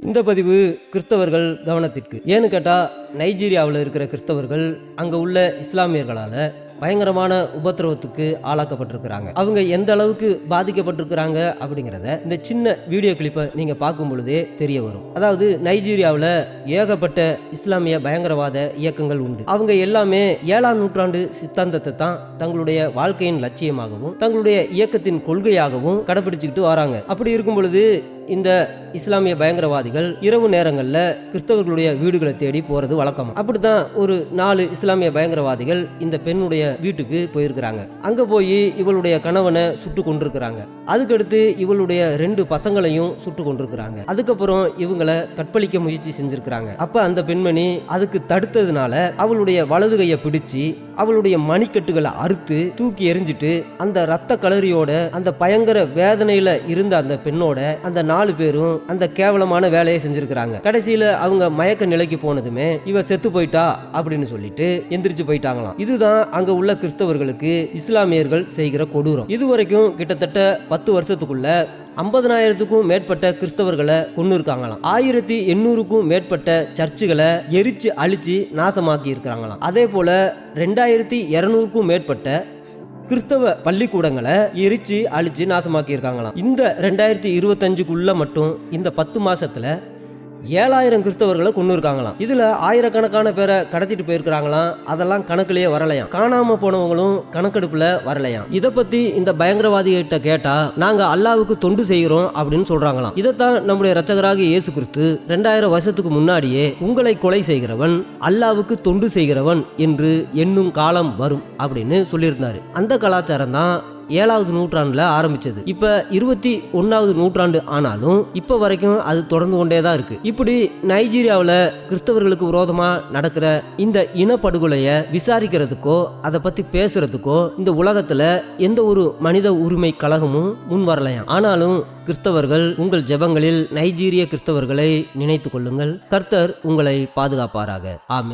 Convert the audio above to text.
இந்த பதிவு கிறிஸ்தவர்கள் கவனத்திற்கு. ஏன்னு கேட்டா, நைஜீரியாவில் இருக்கிற கிறிஸ்தவர்கள் அங்க உள்ள இஸ்லாமியர்களால பயங்கரமான உபத்திரவத்துக்கு ஆளாக்கப்பட்டிருக்கிறாங்க. அவங்க எந்த அளவுக்கு பாதிக்கப்பட்டிருக்கிறாங்க அப்படிங்கிறத இந்த சின்ன வீடியோ கிளிப்பை நீங்க பார்க்கும் பொழுதே தெரிய வரும். அதாவது நைஜீரியாவில் ஏகப்பட்ட இஸ்லாமிய பயங்கரவாத இயக்கங்கள் உண்டு. அவங்க எல்லாமே 7ஆம் நூற்றாண்டு சித்தாந்தத்தை தான் தங்களுடைய வாழ்க்கையின் லட்சியமாகவும் தங்களுடைய இயக்கத்தின் கொள்கையாகவும் கடைபிடிச்சுக்கிட்டு வராங்க. அப்படி இருக்கும் பொழுது இந்த இஸ்லாமிய பயங்கரவாதிகள் இரவு நேரங்கள்ல கிறிஸ்தவர்களுடைய வீடுகளை தேடி போறது வழக்கம். அப்படித்தான் ஒரு 4 இஸ்லாமிய பயங்கரவாதிகள் இந்த பெண்ணுடைய வீட்டுக்கு போயிருக்கிறாங்க. அங்க போய் இவளுடைய கணவனை சுட்டு கொண்டிருக்கிறாங்க. அதுக்கடுத்து இவளுடைய 2 பசங்களையும் சுட்டு கொண்டிருக்கிறாங்க. அதுக்கப்புறம் இவங்களை கற்பழிக்க முயற்சி செஞ்சிருக்கிறாங்க. அப்ப அந்த பெண்மணி அதுக்கு தடுத்ததுனால அவளுடைய வலது கையை பிடிச்சு அவளுடைய மணிக்கட்டுகளை அறுத்து தூக்கி எரிஞ்சிட்டு அந்த ரத்த கலரியோட அந்த பயங்கர வேதனையில இருந்த அந்த பெண்ணோட அந்த 4 பேரும் அந்த கேவலமான வேலையை செஞ்சிருக்கிறாங்க. கடைசியில அவங்க மயக்க நிலைக்கு போனதுமே இவ செத்து போயிட்டா அப்படின்னு சொல்லிட்டு எந்திரிச்சு போயிட்டாங்களாம். இதுதான் அங்க உள்ள கிறிஸ்தவர்களுக்கு இஸ்லாமியர்கள் செய்கிற கொடூரம். இதுவரைக்கும் கிட்டத்தட்ட 10 வருஷத்துக்குள்ள 50,000க்கும் மேற்பட்ட கிறிஸ்தவர்களை கொண்டு இருக்காங்களாம். 1800க்கும் மேற்பட்ட சர்ச்சுகளை எரிச்சு அழிச்சு நாசமாக்கி இருக்கிறாங்களாம். அதே போல 2200க்கும் மேற்பட்ட கிறிஸ்தவ பள்ளிக்கூடங்களை எரிச்சு அழிச்சு நாசமாக்கி இருக்காங்களாம். இந்த 2025க்குள்ள மட்டும் இந்த 10 மாசத்துல 7,000 கிறிஸ்தவர்களை கொண்டு இருக்காங்களாம். இதுல ஆயிரக்கணக்கான பேரை கடத்திட்டு போயிருக்கிறாங்களாம். அதெல்லாம் கணக்குலயே வரலையாம். காணாம போனவங்களும் கணக்கெடுப்புல வரலையாம். இதை பத்தி இந்த பயங்கரவாதிகிட்ட கேட்டா நாங்க அல்லாவுக்கு தொண்டு செய்கிறோம் அப்படின்னு சொல்றாங்களாம். இதைத்தான் நம்முடைய இரட்சகராகிய இயேசு கிறிஸ்து 2000 வருஷத்துக்கு முன்னாடியே உங்களை கொலை செய்கிறவன் அல்லாவுக்கு தொண்டு செய்கிறவன் என்று எண்ணும் காலம் வரும் அப்படின்னு சொல்லியிருந்தாரு. அந்த கலாச்சாரம் தான் 7வது நூற்றாண்டுல ஆரம்பிச்சது. இப்ப 21வது நூற்றாண்டு ஆனாலும் இப்ப வரைக்கும் அது தொடர்ந்து கொண்டேதான் இருக்கு. இப்படி நைஜீரியாவில் கிறிஸ்தவர்களுக்கு விரோதமா நடக்கிற இந்த இனப்படுகொலைய விசாரிக்கிறதுக்கோ அதை பத்தி பேசுறதுக்கோ இந்த உலகத்துல எந்த ஒரு மனித உரிமை கழகமும் முன் வரலையாம். ஆனாலும் கிறிஸ்தவர்கள் உங்கள் ஜெபங்களில் நைஜீரிய கிறிஸ்தவர்களை நினைத்துக் கொள்ளுங்கள். கர்த்தர் உங்களை பாதுகாப்பாராக. ஆமென்.